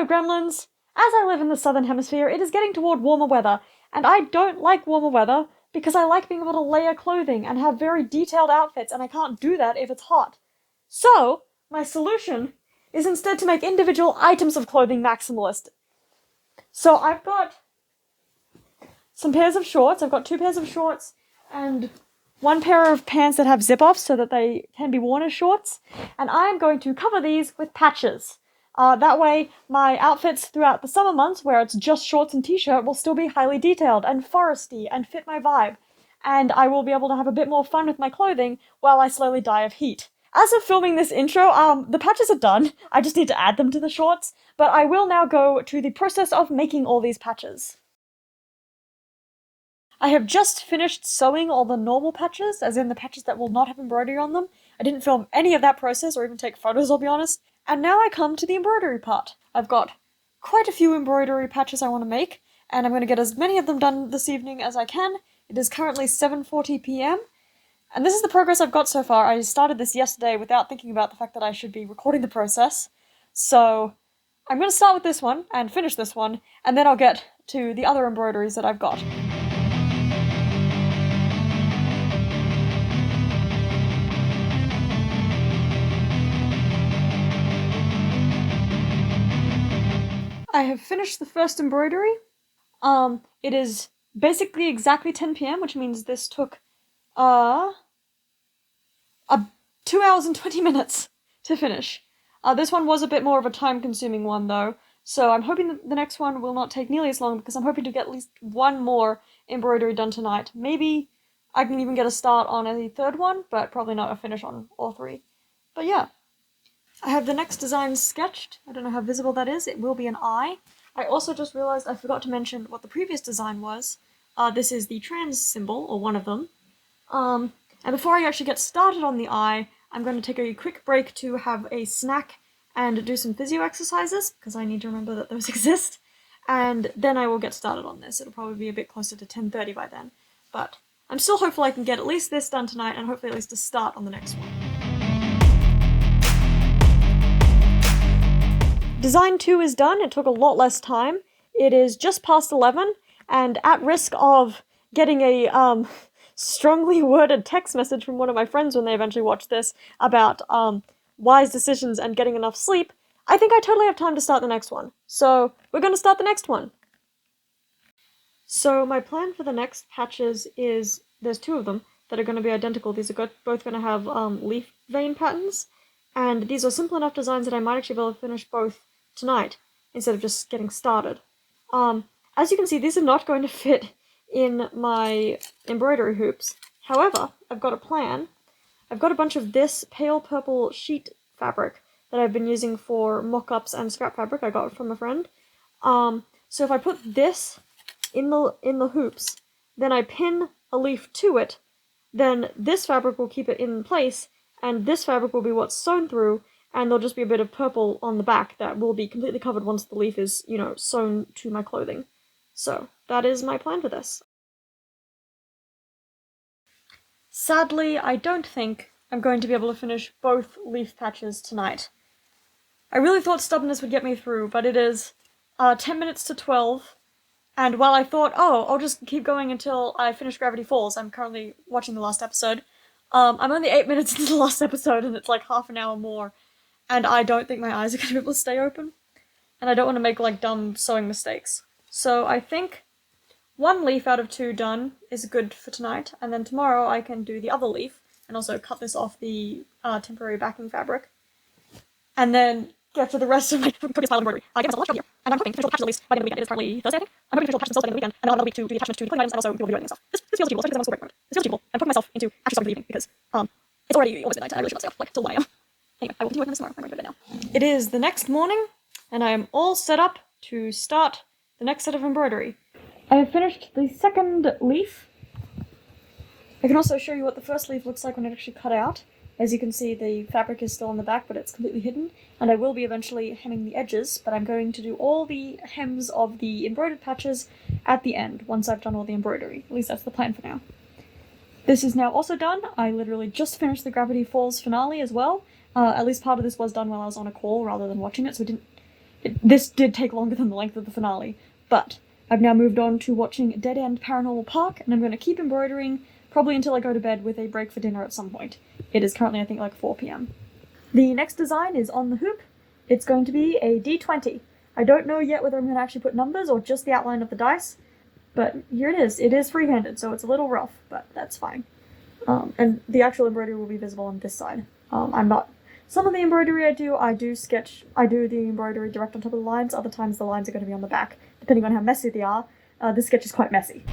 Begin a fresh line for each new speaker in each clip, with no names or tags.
Hello, gremlins! As I live in the southern hemisphere, it is getting toward warmer weather, and I don't like warmer weather because I like being able to layer clothing and have very detailed outfits, and I can't do that if it's hot. So, my solution is instead to make individual items of clothing maximalist. So I've got some pairs of shorts. I've got 2 pairs of shorts and 1 pair of pants that have zip-offs so that they can be worn as shorts. And I'm going to cover these with patches. That way, my outfits throughout the summer months, where it's just shorts and t-shirt, will still be highly detailed and foresty and fit my vibe. And I will be able to have a bit more fun with my clothing while I slowly die of heat. As of filming this intro, the patches are done. I just need to add them to the shorts. But I will now go to the process of making all these patches. I have just finished sewing all the normal patches, as in the patches that will not have embroidery on them. I didn't film any of that process or even take photos, I'll be honest. And now I come to the embroidery part. I've got quite a few embroidery patches I want to make, and I'm going to get as many of them done this evening as I can. It is currently 7:40 p.m. And this is the progress I've got so far. I started this yesterday without thinking about the fact that I should be recording the process. So I'm going to start with this one and finish this one, and then I'll get to the other embroideries that I've got. I have finished the first embroidery. It is basically exactly 10 p.m., which means this took, 2 hours and 20 minutes to finish. This one was a bit more of a time-consuming one, though, so I'm hoping that the next one will not take nearly as long, because I'm hoping to get at least 1 more embroidery done tonight. Maybe I can even get a start on a 3rd one, but probably not a finish on all 3. But yeah. I have the next design sketched. I don't know how visible that is. It will be an eye. I also just realized I forgot to mention what the previous design was. This is the trans symbol, or one of them. And before I actually get started on the eye, I'm going to take a quick break to have a snack and do some physio exercises, because I need to remember that those exist. And then I will get started on this. It'll probably be a bit closer to 10:30 by then. But I'm still hopeful I can get at least this done tonight, and hopefully at least a start on the next one. Design 2 is done. It took a lot less time. It is just past 11, and at risk of getting a strongly worded text message from one of my friends when they eventually watch this about wise decisions and getting enough sleep, I think I totally have time to start the next one. So we're going to start the next one. So my plan for the next patches is, there's 2 of them that are going to be identical. These are both going to have leaf vein patterns, and these are simple enough designs that I might actually be able to finish both tonight, instead of just getting started. As you can see, these are not going to fit in my embroidery hoops. However, I've got a plan. I've got a bunch of this pale purple sheet fabric that I've been using for mock-ups and scrap fabric I got from a friend. So if I put this in the hoops, then I pin a leaf to it, then this fabric will keep it in place, and this fabric will be what's sewn through, and there'll just be a bit of purple on the back that will be completely covered once the leaf is, sewn to my clothing. So, that is my plan for this. Sadly, I don't think I'm going to be able to finish both leaf patches tonight. I really thought stubbornness would get me through, but it is 10 minutes to 12, and while I thought, I'll just keep going until I finish Gravity Falls, I'm currently watching the last episode, I'm only 8 minutes into the last episode, and it's like half an hour more. And I don't think my eyes are going to be able to stay open. And I don't want to make, dumb sewing mistakes. So I think 1 leaf out of 2 done is good for tonight, and then tomorrow I can do the other leaf, and also cut this off the temporary backing fabric. And then get to the rest of my previous pile of embroidery. I gave myself a lunch here, and I'm hoping to finish all the patches at least by the end of the weekend. It is currently Thursday, I think. I'm hoping to finish all the patches themselves by the end of the weekend, and then I'll have another week to do the attachments to the clothing items, and also do all the doing stuff. This feels achievable, especially because I'm on school break mode. This feels achievable. I'm putting myself into actually starting for the evening, because it's already almost midnight, and I really should not stay up, till 1 a.m. Anyway, I will continue working on this tomorrow. I'm going to go to bed now. It is the next morning, and I am all set up to start the next set of embroidery. I have finished the second leaf. I can also show you what the first leaf looks like when it's actually cut out. As you can see, the fabric is still on the back, but it's completely hidden, and I will be eventually hemming the edges, but I'm going to do all the hems of the embroidered patches at the end, once I've done all the embroidery. At least that's the plan for now. This is now also done. I literally just finished the Gravity Falls finale as well. At least part of this was done while I was on a call rather than watching it, so it didn't This did take longer than the length of the finale, but I've now moved on to watching Dead End Paranormal Park, and I'm going to keep embroidering probably until I go to bed with a break for dinner at some point. It is currently, I think, like 4 p.m. The next design is on the hoop. It's going to be a D20. I don't know yet whether I'm going to actually put numbers or just the outline of the dice, but here it is. It is free-handed, so it's a little rough, but that's fine. And the actual embroidery will be visible on this side. Some of the embroidery I do the embroidery direct on top of the lines. Other times the lines are going to be on the back, depending on how messy they are. This sketch is quite messy.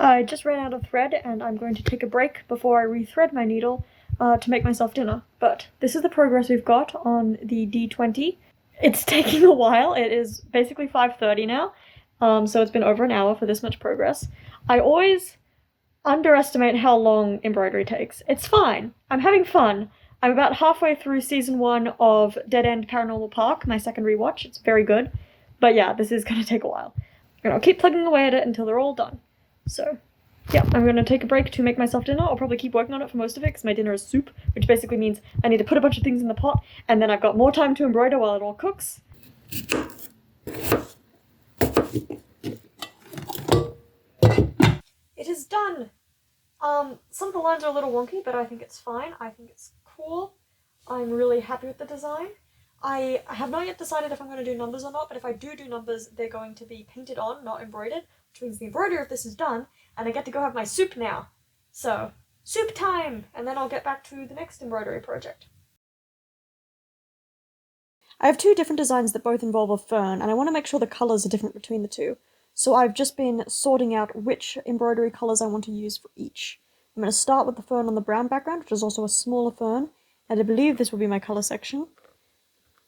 I just ran out of thread, and I'm going to take a break before I rethread my needle to make myself dinner. But this is the progress we've got on the D20. It's taking a while. It is basically 5:30 now, so it's been over an hour for this much progress. I always underestimate how long embroidery takes. It's fine. I'm having fun. I'm about halfway through season 1 of Dead End Paranormal Park, my second rewatch. It's very good. But yeah, this is going to take a while. And I'll keep plugging away at it until they're all done. So, yeah, I'm going to take a break to make myself dinner. I'll probably keep working on it for most of it, because my dinner is soup, which basically means I need to put a bunch of things in the pot, and then I've got more time to embroider while it all cooks. It is done! Some of the lines are a little wonky, but I think it's fine. I think it's cool. I'm really happy with the design. I have not yet decided if I'm going to do numbers or not, but if I do numbers, they're going to be painted on, not embroidered, which means the embroidery of this is done, and I get to go have my soup now. So, soup time! And then I'll get back to the next embroidery project. I have 2 different designs that both involve a fern, and I want to make sure the colours are different between the 2. So I've just been sorting out which embroidery colours I want to use for each. I'm going to start with the fern on the brown background, which is also a smaller fern, and I believe this will be my colour section.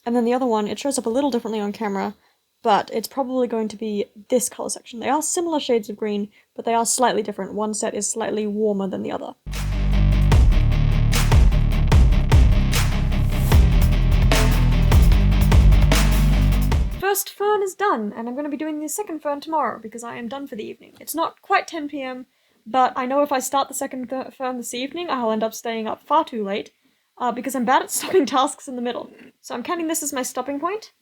And then the other one, it shows up a little differently on camera, but it's probably going to be this colour section. They are similar shades of green, but they are slightly different. One set is slightly warmer than the other. First fern is done, and I'm going to be doing the second fern tomorrow, because I am done for the evening. It's not quite 10 p.m, but I know if I start the second fern this evening, I'll end up staying up far too late, because I'm bad at stopping tasks in the middle. So I'm counting this as my stopping point.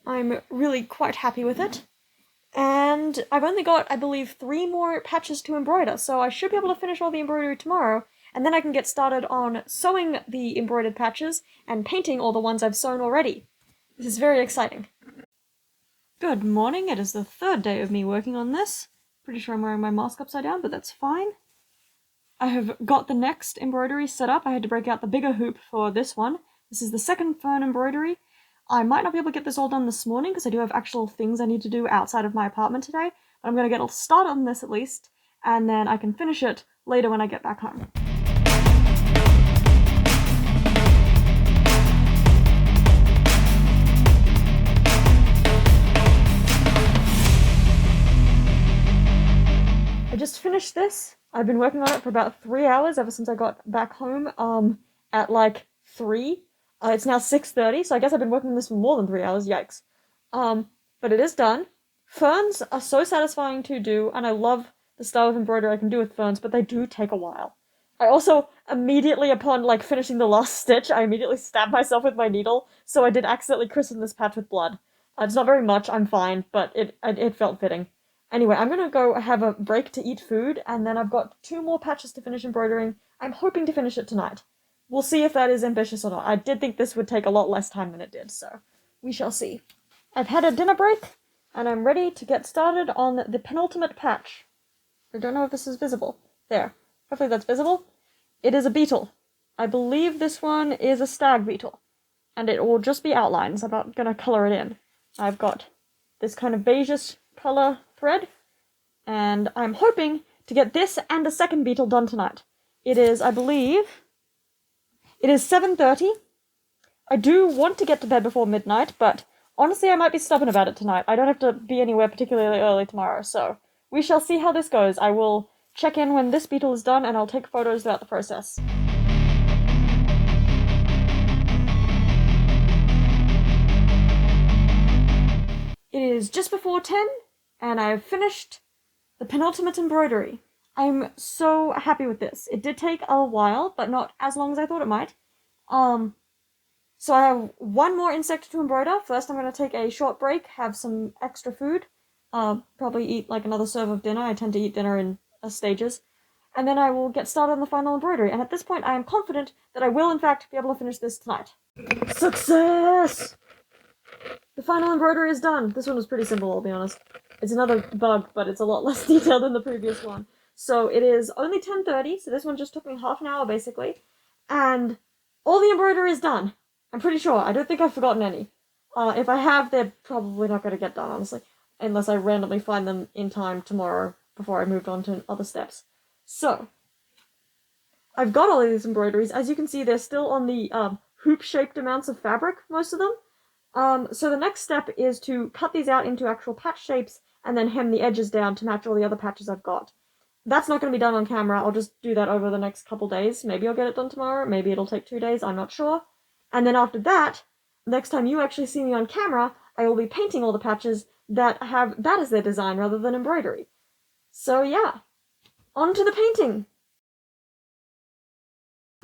I'm really quite happy with it. And I've only got, I believe, 3 more patches to embroider, so I should be able to finish all the embroidery tomorrow, and then I can get started on sewing the embroidered patches and painting all the ones I've sewn already. This is very exciting. Good morning, it is the 3rd day of me working on this. Pretty sure I'm wearing my mask upside down, but that's fine. I have got the next embroidery set up. I had to break out the bigger hoop for this one. This is the second fern embroidery. I might not be able to get this all done this morning, because I do have actual things I need to do outside of my apartment today, but I'm going to get a start on this at least, and then I can finish it later when I get back home. I just finished this. I've been working on it for about 3 hours ever since I got back home, at like 3. It's now 6:30, so I guess I've been working on this for more than 3 hours, yikes. But it is done. Ferns are so satisfying to do, and I love the style of embroidery I can do with ferns, but they do take a while. I also, immediately upon, finishing the last stitch, I immediately stabbed myself with my needle, so I did accidentally christen this patch with blood. It's not very much, I'm fine, but it felt fitting. Anyway, I'm gonna go have a break to eat food, and then I've got 2 more patches to finish embroidering. I'm hoping to finish it tonight. We'll see if that is ambitious or not. I did think this would take a lot less time than it did, so we shall see. I've had a dinner break, and I'm ready to get started on the penultimate patch. I don't know if this is visible. There. Hopefully that's visible. It is a beetle. I believe this one is a stag beetle, and it will just be outlines. I'm not gonna color it in. I've got this kind of beigeish color thread, and I'm hoping to get this and a second beetle done tonight. It is, I believe, it is 7:30. I do want to get to bed before midnight, but honestly I might be stubborn about it tonight. I don't have to be anywhere particularly early tomorrow, so we shall see how this goes. I will check in when this beetle is done, and I'll take photos throughout the process. It is just before 10, and I've finished the penultimate embroidery. I'm so happy with this. It did take a while, but not as long as I thought it might. So I have one more insect to embroider. First, I'm going to take a short break, have some extra food, probably eat like another serve of dinner. I tend to eat dinner in stages. And then I will get started on the final embroidery. And at this point, I am confident that I will, in fact, be able to finish this tonight. Success! The final embroidery is done. This one was pretty simple, I'll be honest. It's another bug, but it's a lot less detailed than the previous one. So it is only 10:30, so this one just took me half an hour, basically. And all the embroidery is done. I'm pretty sure. I don't think I've forgotten any. If I have, they're probably not going to get done, honestly. Unless I randomly find them in time tomorrow before I moved on to other steps. So, I've got all of these embroideries. As you can see, they're still on the hoop-shaped amounts of fabric, most of them. So the next step is to cut these out into actual patch shapes and then hem the edges down to match all the other patches I've got. That's not going to be done on camera. I'll just do that over the next couple days. Maybe I'll get it done tomorrow. Maybe it'll take 2 days. I'm not sure. And then after that, next time you actually see me on camera, I will be painting all the patches that have that as their design rather than embroidery. So yeah, on to the painting!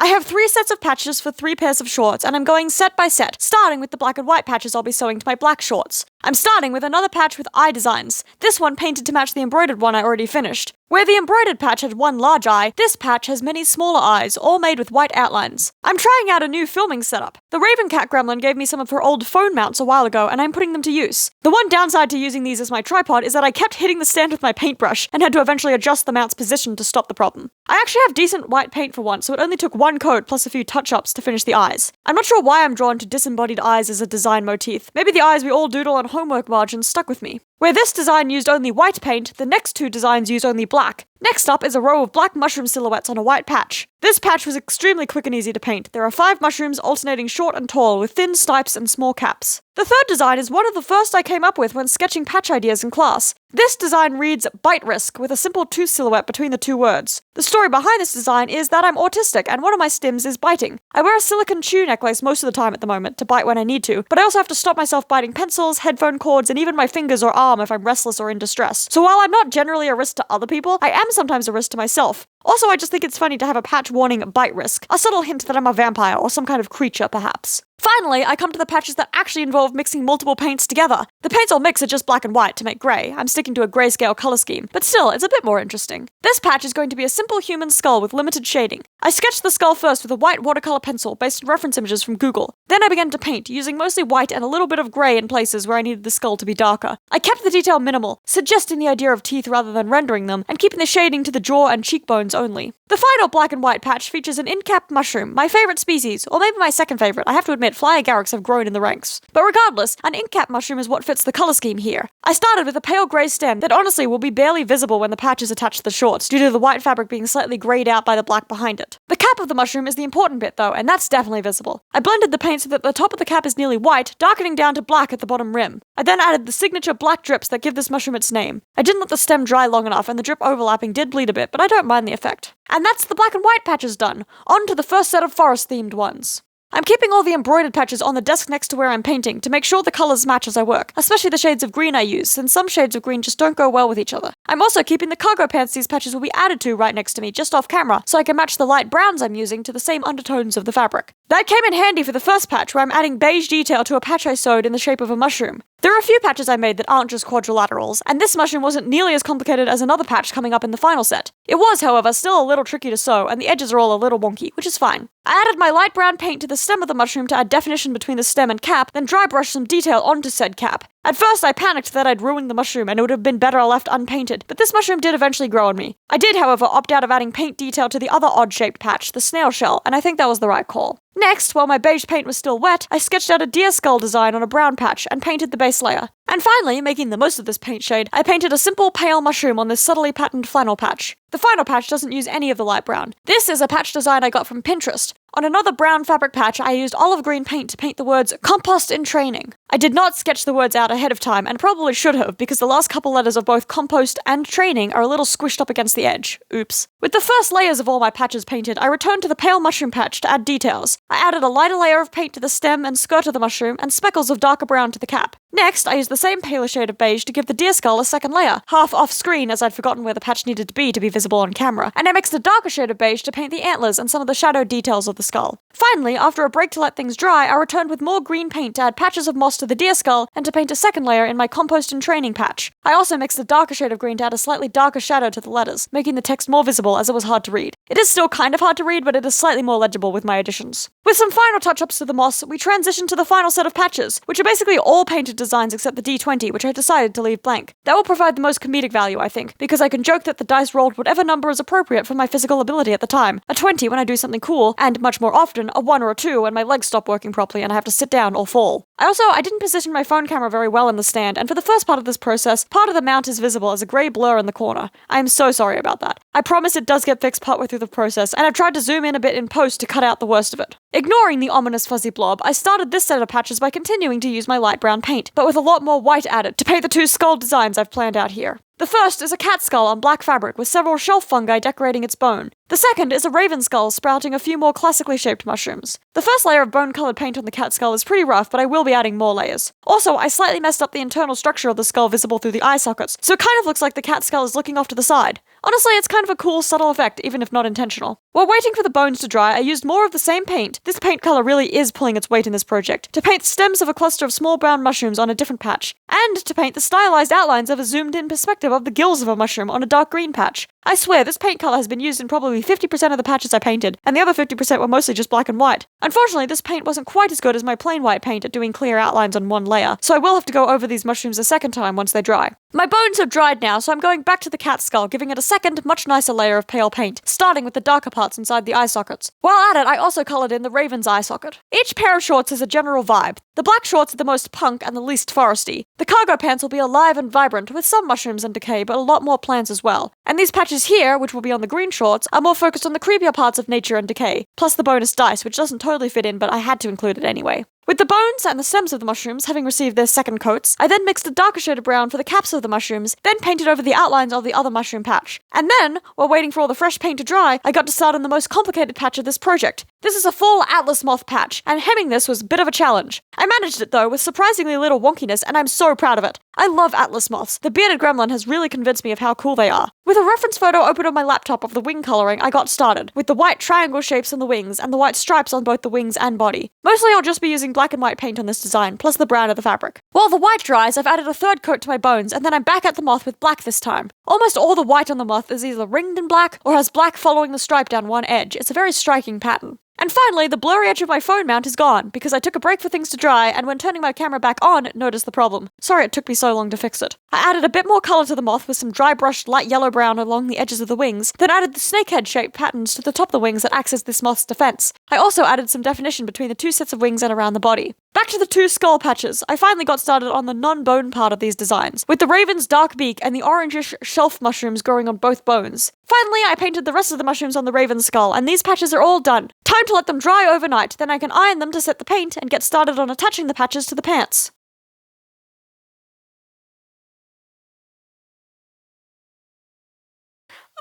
I have 3 sets of patches for 3 pairs of shorts, and I'm going set by set, starting with the black and white patches I'll be sewing to my black shorts. I'm starting with another patch with eye designs, this one painted to match the embroidered one I already finished. Where the embroidered patch had one large eye, this patch has many smaller eyes, all made with white outlines. I'm trying out a new filming setup. The Raven Cat gremlin gave me some of her old phone mounts a while ago, and I'm putting them to use. The one downside to using these as my tripod is that I kept hitting the stand with my paintbrush, and had to eventually adjust the mount's position to stop the problem. I actually have decent white paint for once, so it only took one coat plus a few touch-ups to finish the eyes. I'm not sure why I'm drawn to disembodied eyes as a design motif. Maybe the eyes we all doodle on homework margins stuck with me. Where this design used only white paint, the next 2 designs use only black. Next up is a row of black mushroom silhouettes on a white patch. This patch was extremely quick and easy to paint. There are 5 mushrooms alternating short and tall with thin stipes and small caps. The third design is one of the first I came up with when sketching patch ideas in class. This design reads bite risk with a simple tooth silhouette between the 2 words. The story behind this design is that I'm autistic and one of my stims is biting. I wear a silicone chew necklace most of the time at the moment to bite when I need to, but I also have to stop myself biting pencils, headphone cords, and even my fingers or arm if I'm restless or in distress. So while I'm not generally a risk to other people, I am sometimes a risk to myself. Also, I just think it's funny to have a patch warning bite risk, a subtle hint that I'm a vampire or some kind of creature, perhaps. Finally, I come to the patches that actually involve mixing multiple paints together. The paints I'll mix are just black and white to make grey. I'm sticking to a grayscale color scheme, but still, it's a bit more interesting. This patch is going to be a simple human skull with limited shading. I sketched the skull first with a white watercolor pencil based on reference images from Google. Then I began to paint, using mostly white and a little bit of grey in places where I needed the skull to be darker. I kept the detail minimal, suggesting the idea of teeth rather than rendering them, and keeping the shading to the jaw and cheekbones only. The final black and white patch features an incapped mushroom, my favourite species, or maybe my second favourite. I have to admit, fly agarics have grown in the ranks. But regardless, an incapped mushroom is what fits the colour scheme here. I started with a pale grey stem that honestly will be barely visible when the patch is attached to the shorts, due to the white fabric being slightly greyed out by the black behind it. The cap of the mushroom is the important bit though, and that's definitely visible. I blended the paint so that the top of the cap is nearly white, darkening down to black at the bottom rim. I then added the signature black drips that give this mushroom its name. I didn't let the stem dry long enough, and the drip overlapping did bleed a bit, but I don't mind the effect. And that's the black and white patches done. On to the first set of forest-themed ones. I'm keeping all the embroidered patches on the desk next to where I'm painting to make sure the colours match as I work, especially the shades of green I use, since some shades of green just don't go well with each other. I'm also keeping the cargo pants these patches will be added to right next to me, just off camera, so I can match the light browns I'm using to the same undertones of the fabric. That came in handy for the first patch, where I'm adding beige detail to a patch I sewed in the shape of a mushroom. There are a few patches I made that aren't just quadrilaterals, and this mushroom wasn't nearly as complicated as another patch coming up in the final set. It was, however, still a little tricky to sew, and the edges are all a little wonky, which is fine. I added my light brown paint to the stem of the mushroom to add definition between the stem and cap, then dry brushed some detail onto said cap. At first I panicked that I'd ruined the mushroom and it would have been better left unpainted, but this mushroom did eventually grow on me. I did, however, opt out of adding paint detail to the other odd-shaped patch, the snail shell, and I think that was the right call. Next, while my beige paint was still wet, I sketched out a deer skull design on a brown patch and painted the base layer. And finally, making the most of this paint shade, I painted a simple pale mushroom on this subtly patterned flannel patch. The final patch doesn't use any of the light brown. This is a patch design I got from Pinterest. On another brown fabric patch, I used olive green paint to paint the words compost in training. I did not sketch the words out ahead of time, and probably should have, because the last couple letters of both compost and training are a little squished up against the edge. Oops. With the first layers of all my patches painted, I returned to the pale mushroom patch to add details. I added a lighter layer of paint to the stem and skirt of the mushroom, and speckles of darker brown to the cap. Next, I used the same paler shade of beige to give the deer skull a second layer, half off screen as I'd forgotten where the patch needed to be visible on camera, and I mixed a darker shade of beige to paint the antlers and some of the shadow details of the skull. Finally, after a break to let things dry, I returned with more green paint to add patches of moss to the deer skull and to paint a second layer in my compost and training patch. I also mixed a darker shade of green to add a slightly darker shadow to the letters, making the text more visible as it was hard to read. It is still kind of hard to read, but it is slightly more legible with my additions. With some final touch-ups to the moss, we transitioned to the final set of patches, which are basically all painted designs except the D20, which I decided to leave blank. That will provide the most comedic value, I think, because I can joke that the dice rolled whatever number is appropriate for my physical ability at the time. A 20 when I do something cool, and much more often, a 1 or a 2 when my legs stop working properly and I have to sit down or fall. I didn't position my phone camera very well in the stand, and for the first part of this process, part of the mount is visible as a grey blur in the corner. I am so sorry about that. I promise it does get fixed partway through the process, and I've tried to zoom in a bit in post to cut out the worst of it. Ignoring the ominous fuzzy blob, I started this set of patches by continuing to use my light brown paint, but with a lot more white added, to paint the two skull designs I've planned out here. The first is a cat skull on black fabric with several shelf fungi decorating its bone. The second is a raven skull sprouting a few more classically shaped mushrooms. The first layer of bone-colored paint on the cat skull is pretty rough, but I will be adding more layers. Also, I slightly messed up the internal structure of the skull visible through the eye sockets, so it kind of looks like the cat skull is looking off to the side. Honestly, it's kind of a cool, subtle effect, even if not intentional. While waiting for the bones to dry, I used more of the same paint. This paint color really is pulling its weight in this project, to paint the stems of a cluster of small brown mushrooms on a different patch, and to paint the stylized outlines of a zoomed-in perspective of the gills of a mushroom on a dark green patch. I swear, this paint color has been used in probably 50% of the patches I painted, and the other 50% were mostly just black and white. Unfortunately, this paint wasn't quite as good as my plain white paint at doing clear outlines on one layer, so I will have to go over these mushrooms a second time once they dry. My bones have dried now, so I'm going back to the cat skull, giving it a second, much nicer layer of pale paint, starting with the darker parts inside the eye sockets. While at it, I also colored in the raven's eye socket. Each pair of shorts has a general vibe. The black shorts are the most punk and the least foresty. The cargo pants will be alive and vibrant, with some mushrooms and decay, but a lot more plants as well. And these patches here, which will be on the green shorts, are more focused on the creepier parts of nature and decay, plus the bonus dice, which doesn't totally fit in, but I had to include it anyway. With the bones and the stems of the mushrooms having received their second coats, I then mixed a darker shade of brown for the caps of the mushrooms, then painted over the outlines of the other mushroom patch. And then, while waiting for all the fresh paint to dry, I got to start on the most complicated patch of this project. This is a full Atlas moth patch, and hemming this was a bit of a challenge. I managed it though, with surprisingly little wonkiness, and I'm so proud of it. I love Atlas moths. The bearded gremlin has really convinced me of how cool they are. With a reference photo open on my laptop of the wing coloring, I got started, with the white triangle shapes on the wings, and the white stripes on both the wings and body. Mostly I'll just be using black and white paint on this design, plus the brown of the fabric. While the white dries, I've added a third coat to my bones, and then I'm back at the moth with black this time. Almost all the white on the moth is either ringed in black, or has black following the stripe down one edge. It's a very striking pattern. And finally, the blurry edge of my phone mount is gone, because I took a break for things to dry, and when turning my camera back on, noticed the problem. Sorry it took me so long to fix it. I added a bit more colour to the moth with some dry brushed light yellow-brown along the edges of the wings, then added the snakehead-shaped patterns to the top of the wings that acts as this moth's defense. I also added some definition between the two sets of wings and around the body. Back to the two skull patches. I finally got started on the non-bone part of these designs, with the raven's dark beak and the orangish shelf mushrooms growing on both bones. Finally, I painted the rest of the mushrooms on the raven's skull, and these patches are all done. Time to let them dry overnight, then I can iron them to set the paint and get started on attaching the patches to the pants.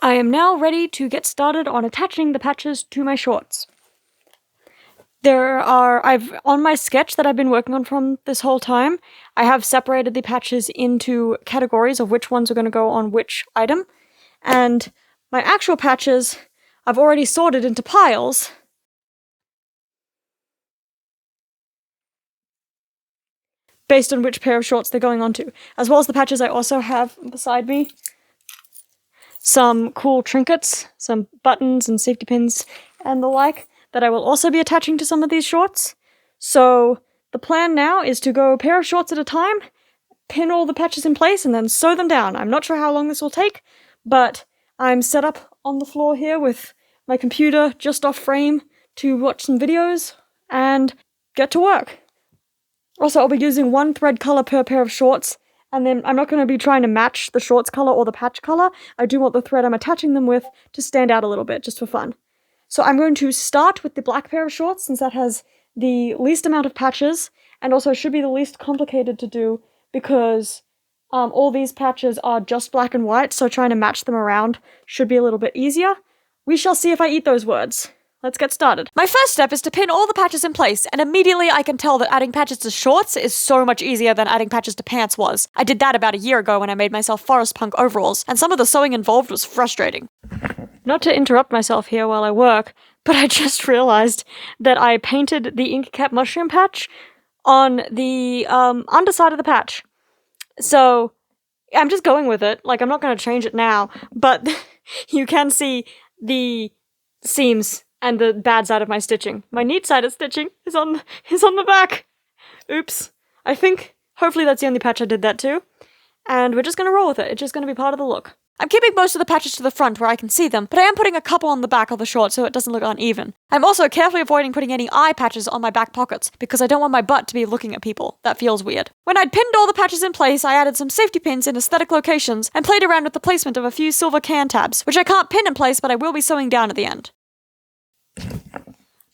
I am now ready to get started on attaching the patches to my shorts. On my sketch that I've been working on from this whole time, I have separated the patches into categories of which ones are going to go on which item, and my actual patches I've already sorted into piles based on which pair of shorts they're going onto, as well as the patches I also have beside me. Some cool trinkets, some buttons and safety pins and the like, that I will also be attaching to some of these shorts. So the plan now is to go a pair of shorts at a time, pin all the patches in place, and then sew them down. I'm not sure how long this will take, but I'm set up on the floor here with my computer just off frame to watch some videos and get to work. Also, I'll be using one thread color per pair of shorts, and then I'm not going to be trying to match the shorts color or the patch color. I do want the thread I'm attaching them with to stand out a little bit, just for fun. So I'm going to start with the black pair of shorts, since that has the least amount of patches, and also should be the least complicated to do, because all these patches are just black and white, so trying to match them around should be a little bit easier. We shall see if I eat those words. let's get started. My first step is to pin all the patches in place, and immediately I can tell that adding patches to shorts is so much easier than adding patches to pants was. I did that about a year ago when I made myself forest punk overalls, and some of the sewing involved was frustrating. Not to interrupt myself here while I work, but I just realized that I painted the ink cap mushroom patch on the underside of the patch. So I'm just going with it. Like, I'm not going to change it now, but you can see the seams and the bad side of my stitching. My neat side of stitching is on the back. Oops. I think, hopefully that's the only patch I did that to. And we're just going to roll with it. It's just going to be part of the look. I'm keeping most of the patches to the front where I can see them, but I am putting a couple on the back of the short so it doesn't look uneven. I'm also carefully avoiding putting any eye patches on my back pockets, because I don't want my butt to be looking at people. That feels weird. When I'd pinned all the patches in place, I added some safety pins in aesthetic locations and played around with the placement of a few silver can tabs, which I can't pin in place, but I will be sewing down at the end.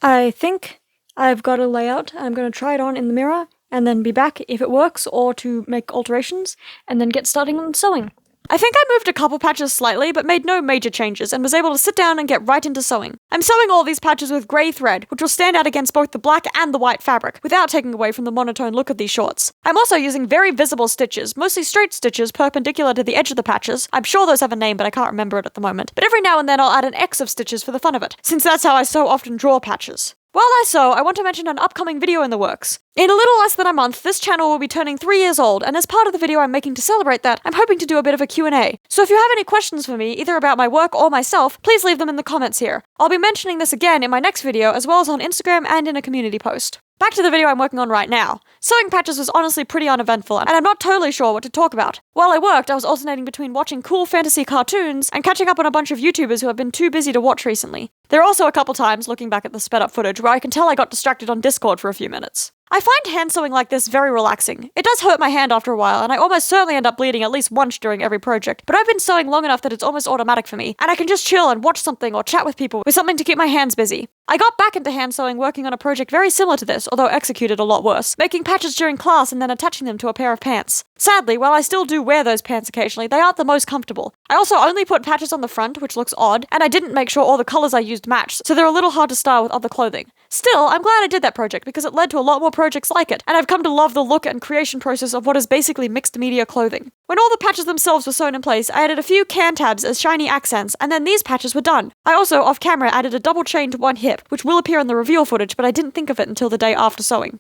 I think I've got a layout. I'm going to try it on in the mirror, and then be back if it works, or to make alterations, and then get starting on sewing. I think I moved a couple patches slightly, but made no major changes, and was able to sit down and get right into sewing. I'm sewing all these patches with grey thread, which will stand out against both the black and the white fabric, without taking away from the monotone look of these shorts. I'm also using very visible stitches, mostly straight stitches perpendicular to the edge of the patches. I'm sure those have a name, but I can't remember it at the moment. But every now and then I'll add an X of stitches for the fun of it, since that's how I so often draw patches. While I sew, I want to mention an upcoming video in the works. In a little less than a month, this channel will be turning 3 years old, and as part of the video I'm making to celebrate that, I'm hoping to do a bit of a Q&A. So if you have any questions for me, either about my work or myself, please leave them in the comments here. I'll be mentioning this again in my next video, as well as on Instagram and in a community post. Back to the video I'm working on right now. Sewing patches was honestly pretty uneventful, and I'm not totally sure what to talk about. While I worked, I was alternating between watching cool fantasy cartoons and catching up on a bunch of YouTubers who have been too busy to watch recently. There are also a couple times, looking back at the sped up footage, where I can tell I got distracted on Discord for a few minutes. I find hand sewing like this very relaxing. It does hurt my hand after a while, and I almost certainly end up bleeding at least once during every project, but I've been sewing long enough that it's almost automatic for me, and I can just chill and watch something or chat with people with something to keep my hands busy. I got back into hand sewing working on a project very similar to this, although executed a lot worse, making patches during class and then attaching them to a pair of pants. Sadly, while I still do wear those pants occasionally, they aren't the most comfortable. I also only put patches on the front, which looks odd, and I didn't make sure all the colours I used matched, so they're a little hard to style with other clothing. Still, I'm glad I did that project because it led to a lot more projects like it, and I've come to love the look and creation process of what is basically mixed media clothing. When all the patches themselves were sewn in place, I added a few can tabs as shiny accents, and then these patches were done. I also, off camera, added a double chain to one hip, which will appear in the reveal footage, but I didn't think of it until the day after sewing.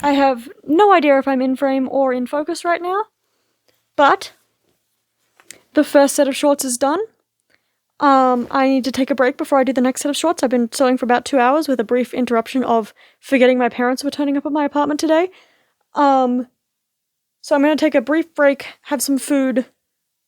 I have no idea if I'm in frame or in focus right now, but the first set of shorts is done. I need to take a break before I do the next set of shorts. I've been sewing for about 2 hours with a brief interruption of forgetting my parents were turning up at my apartment today. So I'm going to take a brief break, have some food,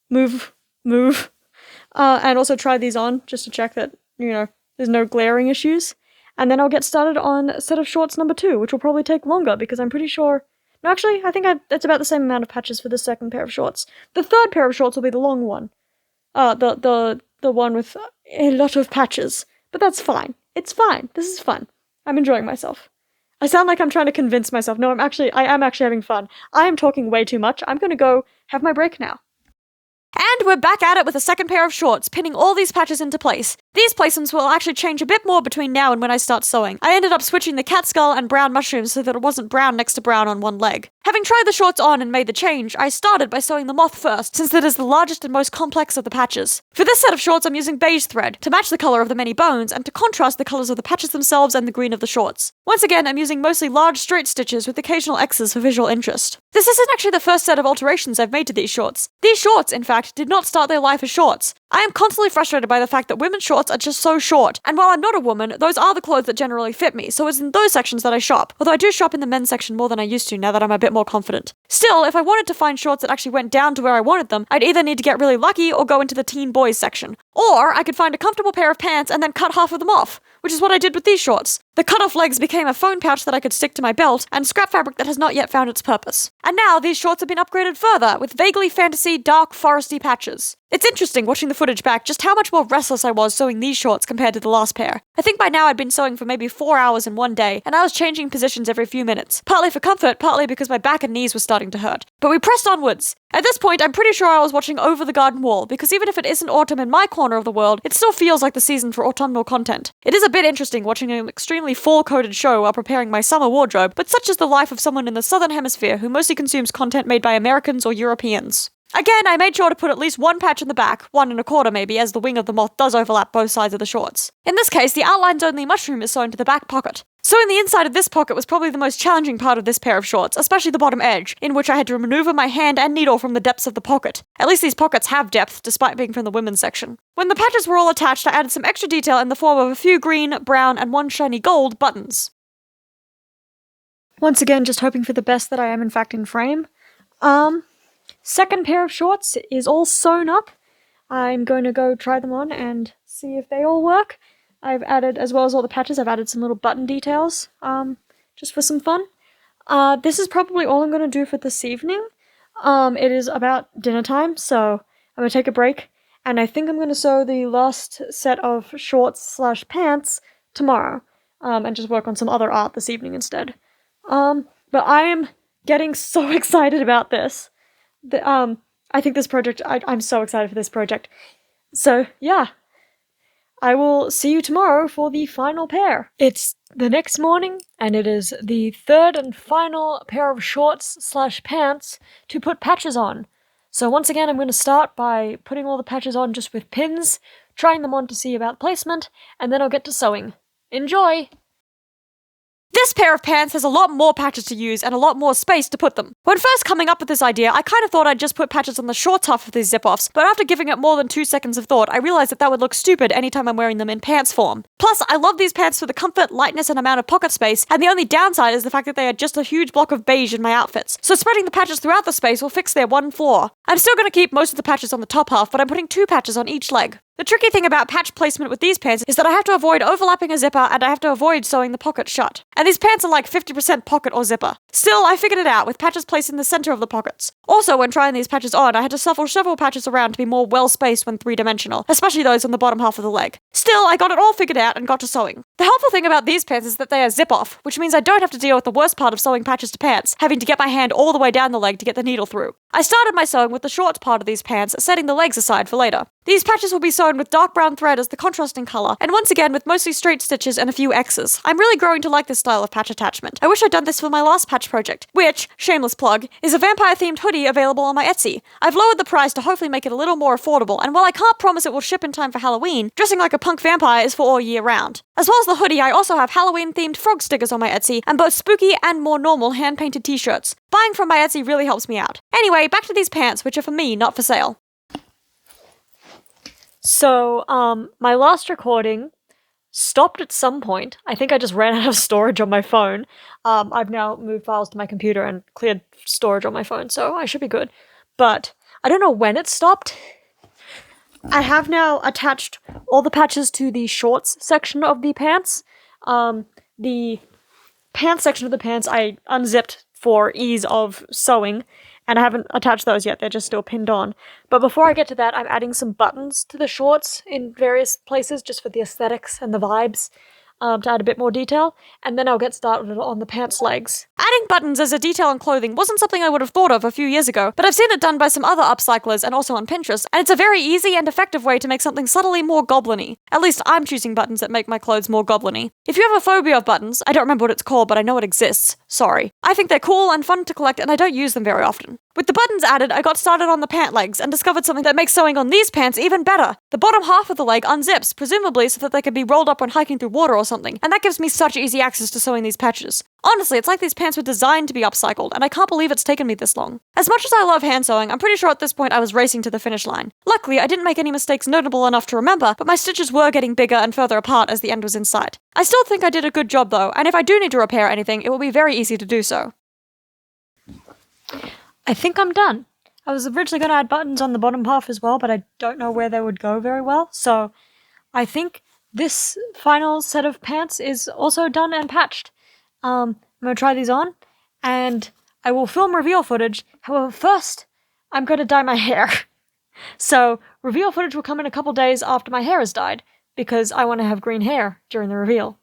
move, and also try these on just to check that, there's no glaring issues. And then I'll get started on set of shorts number 2, which will probably take longer because I'm pretty sure... No, actually, I think it's about the same amount of patches for the second pair of shorts. The third pair of shorts will be the long one. The one with a lot of patches. But that's fine. It's fine. This is fun. I'm enjoying myself. I sound like I'm trying to convince myself. No, I am actually having fun. I am talking way too much. I'm gonna go have my break now. And we're back at it with a second pair of shorts, pinning all these patches into place. These placements will actually change a bit more between now and when I start sewing. I ended up switching the cat skull and brown mushrooms so that it wasn't brown next to brown on one leg. Having tried the shorts on and made the change, I started by sewing the moth first, since it is the largest and most complex of the patches. For this set of shorts, I'm using beige thread, to match the colour of the many bones, and to contrast the colours of the patches themselves and the green of the shorts. Once again, I'm using mostly large straight stitches with occasional X's for visual interest. This isn't actually the first set of alterations I've made to these shorts. These shorts, in fact, did not start their life as shorts. I am constantly frustrated by the fact that women's shorts are just so short, and while I'm not a woman, those are the clothes that generally fit me, so it's in those sections that I shop, although I do shop in the men's section more than I used to now that I'm a bit more confident. Still, if I wanted to find shorts that actually went down to where I wanted them, I'd either need to get really lucky or go into the teen boys section. Or I could find a comfortable pair of pants and then cut half of them off, which is what I did with these shorts. The cut-off legs became a phone pouch that I could stick to my belt, and scrap fabric that has not yet found its purpose. And now these shorts have been upgraded further, with vaguely fantasy, dark, foresty patches. It's interesting watching the footage back just how much more restless I was sewing these shorts compared to the last pair. I think by now I'd been sewing for maybe 4 hours in one day, and I was changing positions every few minutes. Partly for comfort, partly because my back and knees were starting to hurt. But we pressed onwards. At this point, I'm pretty sure I was watching over the garden wall, because even if it isn't autumn in my corner of the world, it still feels like the season for autumnal content. It is a bit interesting watching an extremely fall-coded show while preparing my summer wardrobe, but such is the life of someone in the southern hemisphere who mostly consumes content made by Americans or Europeans. Again, I made sure to put at least one patch in the back, 1¼ maybe, as the wing of the moth does overlap both sides of the shorts. In this case, the outlines-only mushroom is sewn to the back pocket. Sewing the inside of this pocket was probably the most challenging part of this pair of shorts, especially the bottom edge, in which I had to maneuver my hand and needle from the depths of the pocket. At least these pockets have depth, despite being from the women's section. When the patches were all attached, I added some extra detail in the form of a few green, brown, and one shiny gold buttons. Once again, just hoping for the best that I am in fact in frame. Second pair of shorts is all sewn up. I'm going to go try them on and see if they all work. I've added, as well as all the patches, I've added some little button details, just for some fun. This is probably all I'm going to do for this evening. It is about dinner time, so I'm going to take a break, and I think I'm going to sew the last set of shorts/pants tomorrow, and just work on some other art this evening instead. But I am getting so excited about this. I think this project, I'm so excited for this project. So, yeah. I will see you tomorrow for the final pair. It's the next morning, and it is the third and final pair of shorts/pants to put patches on. So once again, I'm going to start by putting all the patches on just with pins, trying them on to see about placement, and then I'll get to sewing. Enjoy! This pair of pants has a lot more patches to use and a lot more space to put them. When first coming up with this idea, I kind of thought I'd just put patches on the short half of these zip-offs, but after giving it more than 2 seconds of thought, I realized that that would look stupid anytime I'm wearing them in pants form. Plus, I love these pants for the comfort, lightness, and amount of pocket space, and the only downside is the fact that they are just a huge block of beige in my outfits, so spreading the patches throughout the space will fix their one flaw. I'm still going to keep most of the patches on the top half, but I'm putting 2 patches on each leg. The tricky thing about patch placement with these pants is that I have to avoid overlapping a zipper and I have to avoid sewing the pocket shut. And these pants are like 50% pocket or zipper. Still, I figured it out with patches placed in the center of the pockets. Also, when trying these patches on, I had to shuffle several patches around to be more well-spaced when 3-dimensional, especially those on the bottom half of the leg. Still, I got it all figured out and got to sewing. The helpful thing about these pants is that they are zip-off, which means I don't have to deal with the worst part of sewing patches to pants, having to get my hand all the way down the leg to get the needle through. I started my sewing with the shorts part of these pants, setting the legs aside for later. These patches will be sewn with dark brown thread as the contrasting colour, and once again with mostly straight stitches and a few X's. I'm really growing to like this style of patch attachment. I wish I'd done this for my last patch project, which, shameless plug, is a vampire-themed hoodie available on my Etsy. I've lowered the price to hopefully make it a little more affordable, and while I can't promise it will ship in time for Halloween, dressing like a punk vampire is for all year round. As well as the hoodie, I also have Halloween-themed frog stickers on my Etsy, and both spooky and more normal hand-painted t-shirts. Buying from my Etsy really helps me out. Anyway, back to these pants, which are for me, not for sale. So, my last recording stopped at some point. I think I just ran out of storage on my phone. I've now moved files to my computer and cleared storage on my phone, so I should be good. But I don't know when it stopped. I have now attached all the patches to the shorts section of the pants. The pants section of the pants I unzipped for ease of sewing, and I haven't attached those yet, they're just still pinned on. But before I get to that, I'm adding some buttons to the shorts in various places, just for the aesthetics and the vibes, to add a bit more detail, and then I'll get started on the pants legs. Adding buttons as a detail on clothing wasn't something I would have thought of a few years ago, but I've seen it done by some other upcyclers and also on Pinterest, and it's a very easy and effective way to make something subtly more goblin-y. At least I'm choosing buttons that make my clothes more goblin-y. If you have a phobia of buttons, I don't remember what it's called, but I know it exists. Sorry. I think they're cool and fun to collect, and I don't use them very often. With the buttons added, I got started on the pant legs and discovered something that makes sewing on these pants even better. The bottom half of the leg unzips, presumably so that they can be rolled up when hiking through water or something, and that gives me such easy access to sewing these patches. Honestly, it's like these pants were designed to be upcycled, and I can't believe it's taken me this long. As much as I love hand sewing, I'm pretty sure at this point I was racing to the finish line. Luckily, I didn't make any mistakes notable enough to remember, but my stitches were getting bigger and further apart as the end was in sight. I still think I did a good job though, and if I do need to repair anything, it will be very easy to do so. I think I'm done. I was originally going to add buttons on the bottom half as well, but I don't know where they would go very well, so I think this final set of pants is also done and patched. I'm going to try these on, and I will film reveal footage. However, first, I'm going to dye my hair. So, reveal footage will come in a couple days after my hair is dyed, because I want to have green hair during the reveal.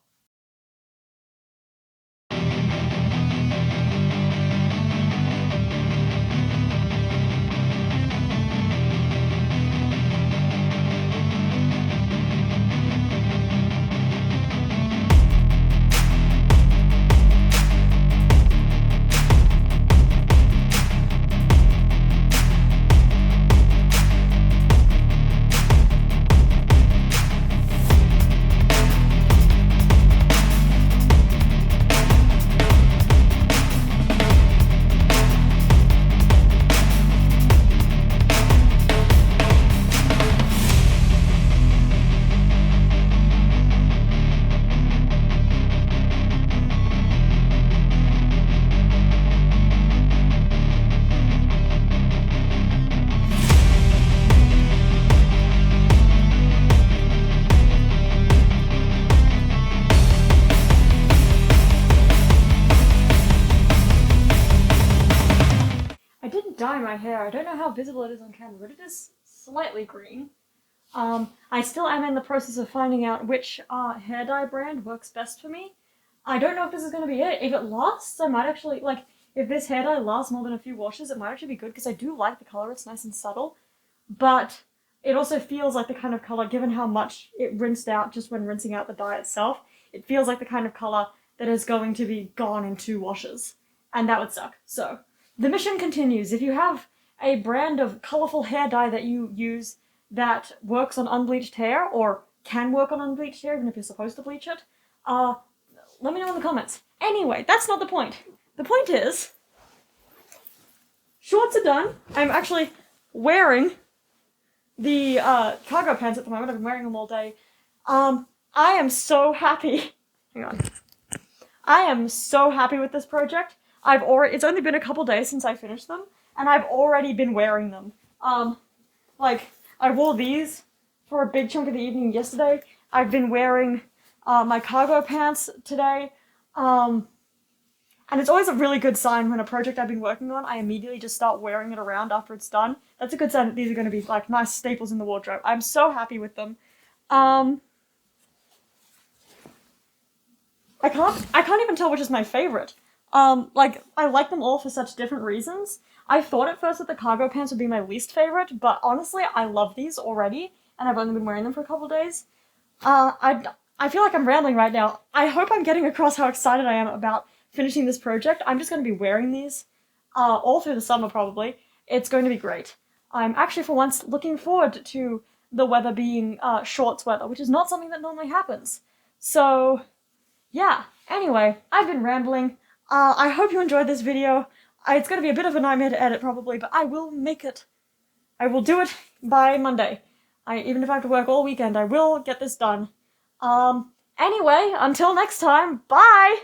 dye my hair. I don't know how visible it is on camera, but it is slightly green. I still am in the process of finding out which hair dye brand works best for me. I don't know if this is going to be it. If it lasts, I might actually, like, if this hair dye lasts more than a few washes, it might actually be good, because I do like the color. It's nice and subtle. But it also feels like the kind of color, given how much it rinsed out just when rinsing out the dye itself, it feels like the kind of color that is going to be gone in 2 washes. And that would suck. So, the mission continues. If you have a brand of colorful hair dye that you use that works on unbleached hair, or can work on unbleached hair, even if you're supposed to bleach it, let me know in the comments. Anyway, that's not the point. The point is, shorts are done. I'm actually wearing the cargo pants at the moment. I've been wearing them all day. I am so happy. Hang on. I am so happy with this project. It's only been a couple days since I finished them, and I've already been wearing them. Like, I wore these for a big chunk of the evening yesterday. I've been wearing my cargo pants today. And it's always a really good sign when a project I've been working on, I immediately just start wearing it around after it's done. That's a good sign that these are going to be, like, nice staples in the wardrobe. I'm so happy with them. I can't even tell which is my favorite. Like, I like them all for such different reasons. I thought at first that the cargo pants would be my least favorite, but honestly, I love these already, and I've only been wearing them for a couple days. I feel like I'm rambling right now. I hope I'm getting across how excited I am about finishing this project. I'm just going to be wearing these all through the summer, probably. It's going to be great. I'm actually, for once, looking forward to the weather being shorts weather, which is not something that normally happens. So, yeah. Anyway, I've been rambling. I hope you enjoyed this video. It's going to be a bit of a nightmare to edit, probably, but I will make it. I will do it by Monday. Even if I have to work all weekend, I will get this done. Anyway, until next time, bye!